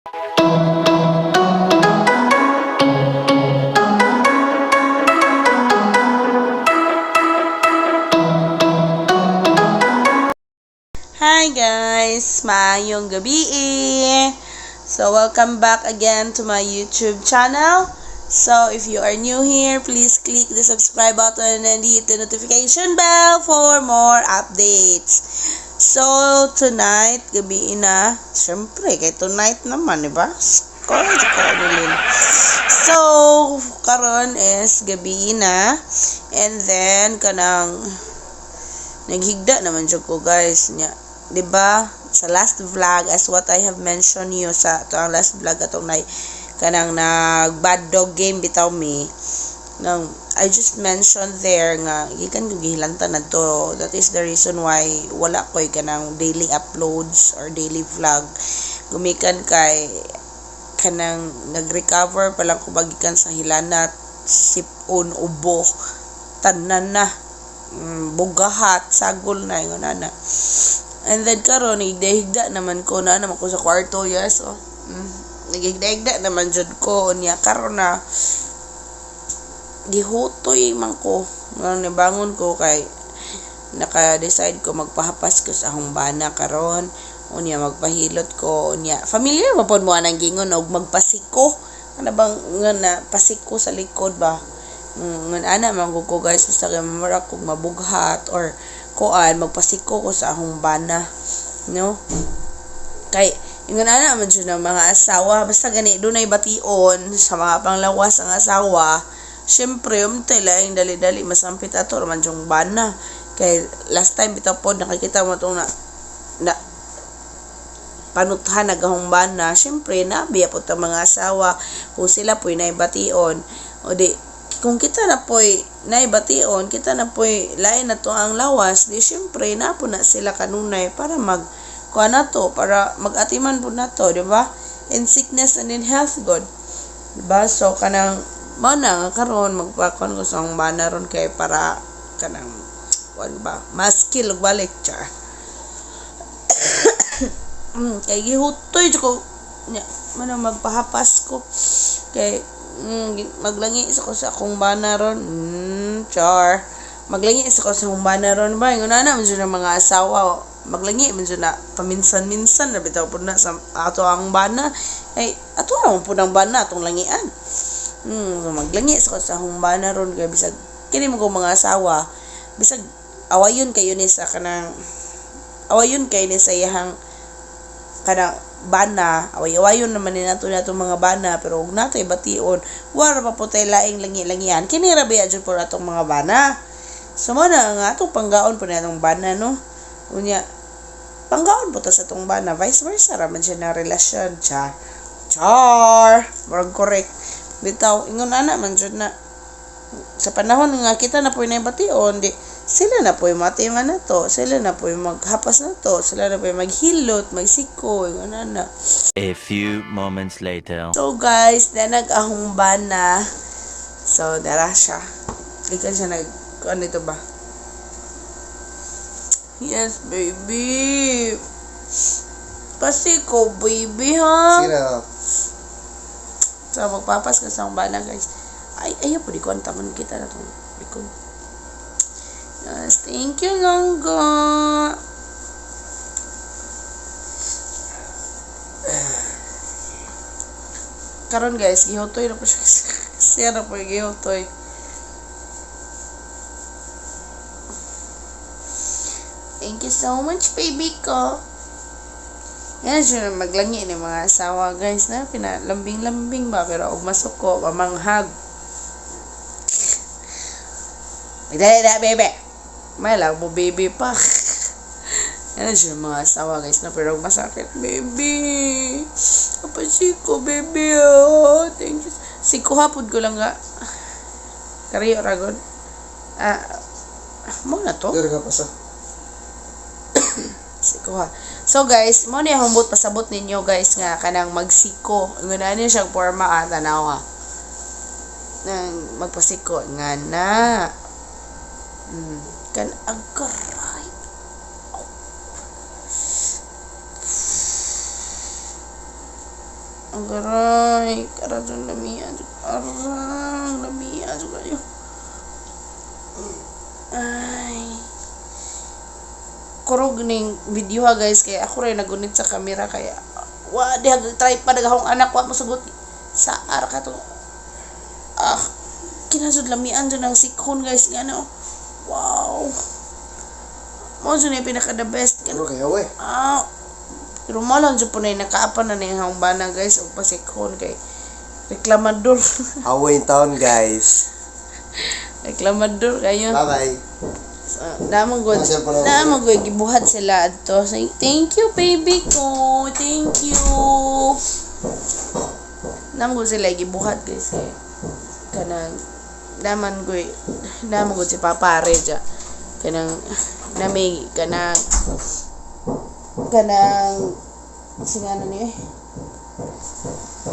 Hi guys! Maayong gabi! So, welcome back again to my YouTube channel. So, if you are new here, please click the subscribe button and hit the notification bell for more updates. So, tonight, gabi na. Siyempre, kay tonight naman, diba? College ko nilin. So, karon is gabi na. And then, kanang naghigda naman jud ko guys nya. Diba? Sa last vlog, as what I have mentioned you sa ito ang last vlog atong kanang nag bad dog game bitaw me. Nang I just mentioned there nga gikan ko gihilantan nadto. That is the reason why wala koy kanang daily uploads or daily vlog. Gumikan kay kanang nag-recover pa lang ko bagikan sa hilanat, sipon, ubo, tanan na. Bugahat, sagol na yung ana. And then karon higda naman ko na naman ko sa kwarto, yes. Oh. Nagigda naman jud ko unya karon na gihutoy man ko. Nang nabangon ko kay naka-decide ko magpahapas ko sa akong bana karon. Unya magpahilot ko unya. Familiar ba pod mo anang gingon og magpasiko? Ano bang nga na pasiko sa likod ba? Ngan ana man ko guys sa camera kog mabughat or kuan magpasiko ko sa akong bana, no? Kay ingon ana man jud ng mga asawa basta gani dunay bation sa mga panglawas ang asawa. Syempre umtay laing dali-dali masampit ato man jung bana. Kay last time bitaw pod nakakita mo tong na panuthan nagahong bana. Syempre nabiya pod ta mga asawa kung sila po'y naibation o di kung kita na po'y naibation, kita na po'y lain na to ang lawas, di syempre na po na sila kanunay para kuha na to, para mag-atiman po na to, di ba? In sickness and in health, God. Di ba? So, kanang, mana nga karon magpakon ko sa akong bana ron kay para, kanang, kuha ba? Maskil, balik, char. Kay gihutoy, ko, mana magpahapas ko, kay, maglangi isa ko sa akong bana ron. Char. Maglangi isa ko sa akong bana ron ba? Yung na man dyan ng mga asawa. Maglangi man dyan na paminsan-minsan na bitaw po na sa ato ang bana. Ay, ato naman po ng bana atong langian. So maglangi isa ko sa akong bana ron. Kaya bisag, kini mo kong mga asawa. Bisag, awayon kayo ni sa kanang, awayon kayo ni sa iyahang kanang bana, away-awayon naman ni nato mga bana, pero huwag nato ibation, wala pa po tayo laing langi-langian, kinirabiya dyan po natong mga bana. So, mana nga atong panggaon po natong bana, no? Unya, panggaon po to sa itong bana, vice versa, raman siya na relasyon, char, marag correct. Bitaw, ingon ana man dyan na, sa panahon nga kita na po naibation, di, sila na po yung matiman na to, sila na po yung maghapas na to, sila na po yung maghilot, magsiko, yung ano. A few moments later. So guys, nag-ahong bana. So, dara siya. Ikan siya ano ito ba? Yes, baby. Pasiko, baby, ha? Sira. So, magpapas ka sa akong bana, guys. Ay, ayaw po, di ko antaman kita na itong likod. Yes, thank you, Longga. Karon guys, gihutoy na po siya. Siya na po yung gihutoy. Thank you so much, baby ko. Yan siya maglangi ni mga asawa guys na pinalambing-lambing ba pero og masuko, mamanghag. Dali, baby. May lang mo baby pa. Yan siya mga asawa guys na pero masakit baby. Kapasiko baby oh. Thank you. Siko hapod ko lang nga. Kariyo ragon. Mo na to. Dere ka pa sa. Siko ha. So guys, mo ni humbot pasabot ninyo guys nga kanang magsiko. Nguna ni siyang forma tanaw ha. Nang magpasiko nga na. Kan agaray. Ang garay. Karadong lamian. Arang lamian. Kayo. Ay. Kurog ning video ha guys. Kaya ako rin nagunit sa camera. Kaya di try pa nagahong anak. Wa mo sugot. Sa ara ka to. Kinasod lamian dyan ang sikhon guys. Nga no. Wow. Mo dyan yung pinaka the best. Ano kayo eh? Pero malang dyan po na yung nakaapan na yung bana guys. O pasikhon kay reklamador. Away in town guys. Reklamador kayo. Bye-bye. So, namang good gibuhat sila adto. Say, thank you baby ko. Thank you. Namang good sila gibuhat guys. Kanang naman ko si Papa Reja kanang nami kanang singano ni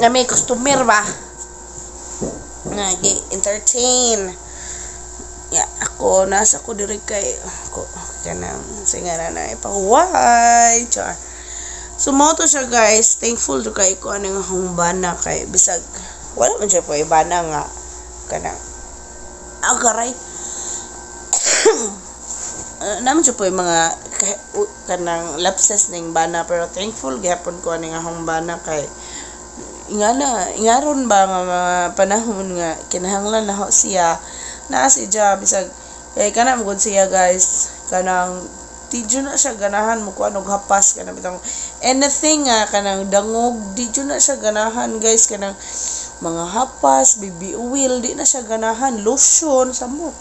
nami customer ba nagi entertain ya ako nasa ko diri kay ako kanang singana na ipahuway char so mo to siya guys thankful to kay ko aning humbana kay bisag wala man siya po ibana nga kanang agaray naman siya po yung mga kanang lapses ning bana pero thankful gihapon ko aning ahong bana kay ingaron ba nga mga panahon nga kinahanglan na siya naa siya bisag kay kana mo siya guys kanang tidyo na siya ganahan mo kuan og hapas kanang bitang anything nga kanang dangog tidyo na siya ganahan guys kanang mga hapas, baby oil, di na siya ganahan, lotion, samot.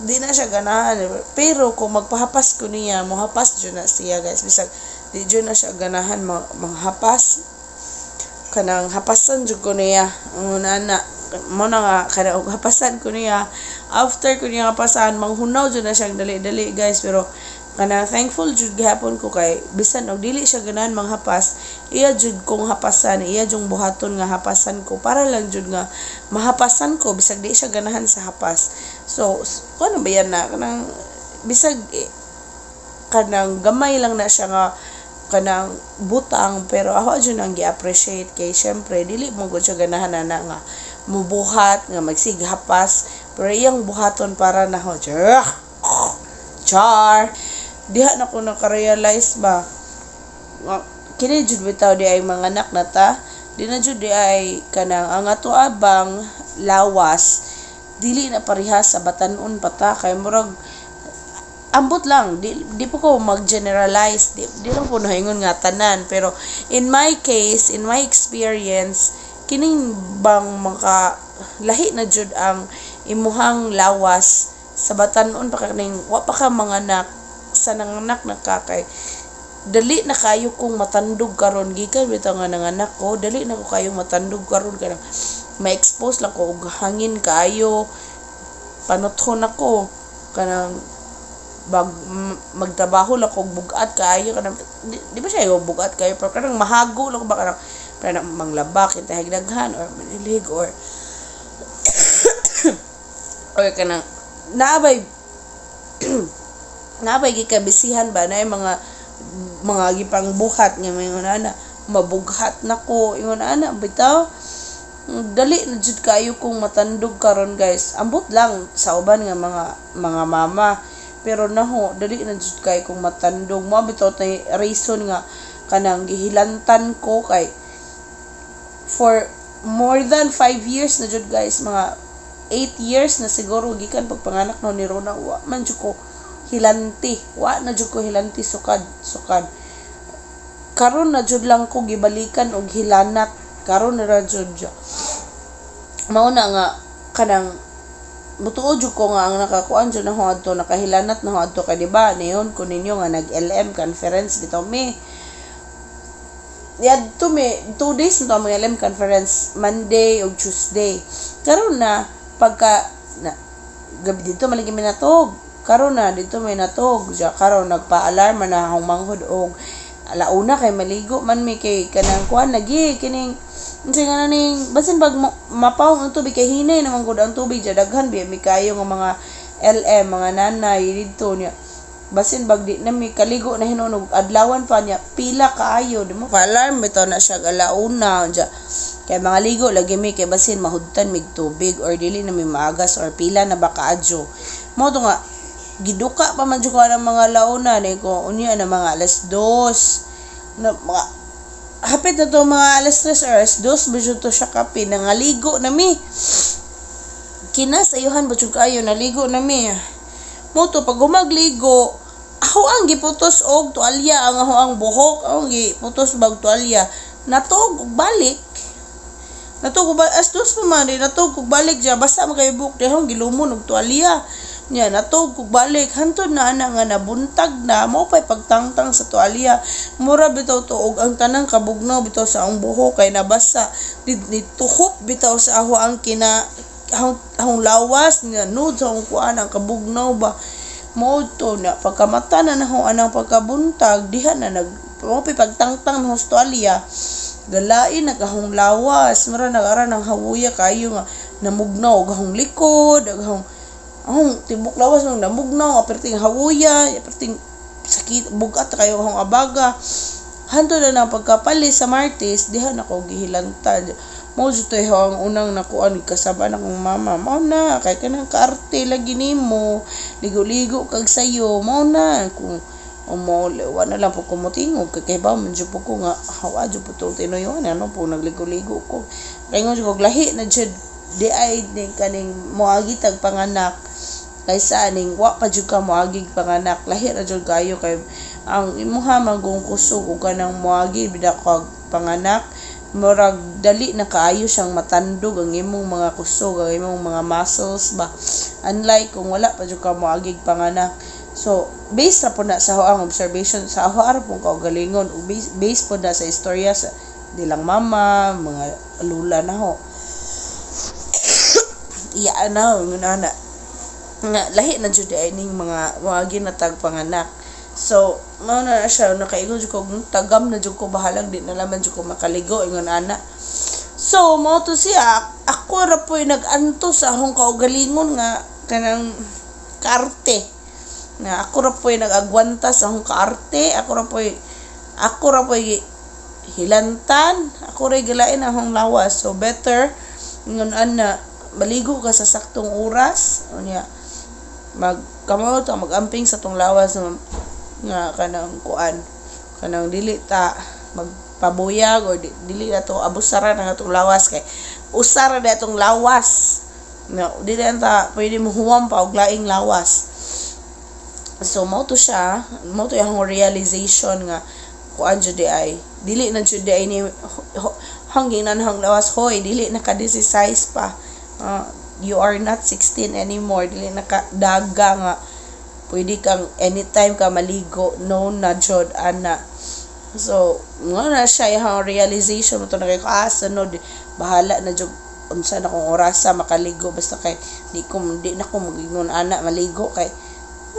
Di na siya ganahan. Pero kung magpahapas ko niya, mahapas dyan na siya guys. Bisag, di dyan na siya ganahan, mga hapas. Kanang hapasan dyan ko niya. Ang una mo na nga, kanang hapasan ko niya. After ko niya hapasan, manghunaw dyan na siyang dali-dali guys. Pero, kanang thankful jud gihapon ko kay bisan og dili siya ganahan manghapas iya jud kong hapasan iya jung buhaton nga hapasan ko para lang jud nga mahapasan ko bisag di siya ganahan sa hapas so kuno ba yan na kanang bisag kanang gamay lang na siya nga kanang butang pero ako jud ang gi-appreciate kay syempre dili mo gud siya ganahan na nga mubuhat nga magsighapas pero iyang buhaton para na ho char diha na ko naka-realize ba kini jud bitaw di ay mga anak na ta di na jud di ay kanang ang ato abang lawas dili na parihas sa batan-on pata kay murag ambot lang di po ko mag-generalize di lang po nahingon nga tanan pero in my case in my experience kining bang maka lahi na jud ang imuhang lawas sa batan-on pa kaning wa pa ka mga anak sa nanganak na kakay dali na kayo kong matandog karon gikan bitaw nga nanganak ko dali na ko kayong matandog karon kanang ma-expose lang ko og hangin kaayo panuthon ako kanang magtrabaho lang ko bugat kaayo kanang di ba siya yung bugat kayo pero kanang mahago lang ba kanang manglaba kita higdaghan or manilig or or kanang naabay gikabisihan ba na yung mga gipang buhat nga may una mabughat na ko ingon ana bitaw dali na jud kayo kung matandog karon guys ambot lang sa uban nga mga mama pero naho dali na jud kayo kung matandog mo bitaw tay reason nga kanang gihilantan ko kay for more than 5 years na jud guys mga 8 years na siguro gikan pagpanganak no ni Rona wa man jud ko hilanti wa na jud ko hilanti sukad karon na jud lang ko gibalikan og hilanat karon na jud mao na nga kanang mutuod jud ko nga ang nakakuan jud na ho adto nakahilanat na ho adto kay di ba niyon ko ninyo nga nag LM conference bitaw me yadto me 2 days na mga LM conference Monday ug Tuesday karon na pagka na gabi dito maligi minatog karon na dito may natog siya karon nagpa-alarm na humanghod og alauna kay maligo man mi kay kanang kuan lagi kining unsa nga ning basin pag mapaw ang tubig kay hinay naman gud ang tubig ja daghan biya mi kayo nga mga LM mga nanay dito niya basin bag di na mi kaligo na hinunog adlawan pa niya pila kaayo di mo alarm bitaw na siya alauna unya kay mga ligo lagi mi kay basin mahudtan mig tubig or dili na mi maagas or pila na ba kaadyo mo to nga giduka pa man jud ko ng mga launa ni ko unya na mga alas 2 na mga hapit na to mga alas 3 or alas 2 ba to siya kape nangaligo na mi kinasayuhan ba jud kayo naligo na mi mo to pag gumagligo ako ang giputos og tuwalya ang ako ang buhok ang giputos bag tuwalya natog og balik natog ba as dos pa man natog og balik diya basta magay buhok dehong gilumon og tuwalya nya natog og balik hantod na ana nga nabuntag na mo pay pagtangtang sa tuwalya mura bitaw to og ang tanang kabugnaw bitaw sa ang buhok kay nabasa nituhop bitaw sa ako ang akong lawas nga nude sa akong kuan ang kabugnaw ba mo to na pagkamata na nako anang pagkabuntag diha na pay pagtangtang ng tuwalya galain nagahong lawas mara nagara ng hawuya kayo nga namugnaw gahong likod gahong tibok lawas ng namugnaw aperting hawuya aperting sakit bugat kayo gahong abaga hanto na ng pagkapalis sa Martes diha na ko gihilantad mo jud ang unang nakuan kasaba na kong mama mo na kay kanang kaarte lagi nimo ligo-ligo kag sayo mo na kung umuwa na lang po kumutingog kay ba man jud po ko nga hawa jud po to tinoyon ano po nagligo-ligo ko kay ngon jud ko lahi na jud di ay din kaning moagi tag panganak kaysa aning wa pa jud ka moagi panganak lahi ra jud kayo kay ang imuha magong kusog ug kanang moagi bida kag panganak murag dali na kaayo siyang matandog ang imong mga kusog ang imong mga muscles ba unlike kung wala pa jud ka moagig panganak so based ra po na sa ang observation sa ako ara pong kaugalingon based po na sa istorya sa dilang mama mga lula na ho iya na ngana nga lahi na jud ay ning mga ginatag panganak so mao na siya nakaingon jud ko tagam na jud ko bahalag di na laman jud ko makaligo ingon ana so mao to siya ako ra po'y nag-anto sa akong kaugalingon nga kanang kaarte na ako ra po'y nag-agwanta sa akong kaarte ako ra po'y hilantan ako ra gilain akong lawas so better ingon ana maligo ka sa saktong oras unya magkamot magamping sa tong lawas nga kanang kuan kanang dili ta magpabuyag or dili na to abusara na atong lawas kay usara na atong lawas no dili ta pwede mo huwam pa og laing lawas so mo to yung realization nga kuan jud di ay dili na jud di ay ni hangin na hang lawas hoy dili na ka 16 pa you are not 16 anymore dili na ka daga nga pwede kang anytime ka maligo no na jud ana so na siya yung realization mo to na kay sunod bahala na jud unsa na kong orasa makaligo basta kay di na ko magingon ana maligo kay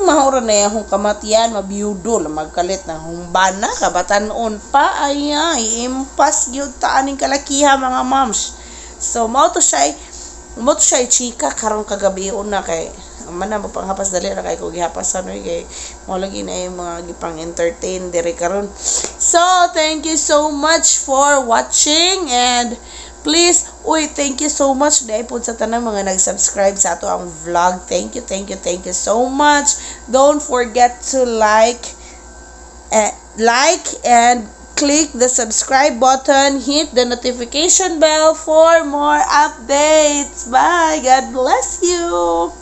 mahura na yung kamatian mabiyudo magkalit na humbana kabatanon pa ay impas gyud ta aning kalakiha mga moms so mo to siya chika karong kagabi una kay mana mapanghapas dali ra kay ko gihapasan kay mo lagi na yung mga gipang entertain diri karon so thank you so much for watching and please thank you so much dai pud sa tanang mga nag-subscribe sa ato ang vlog thank you so much don't forget to like and click the subscribe button hit the notification bell for more updates bye god bless you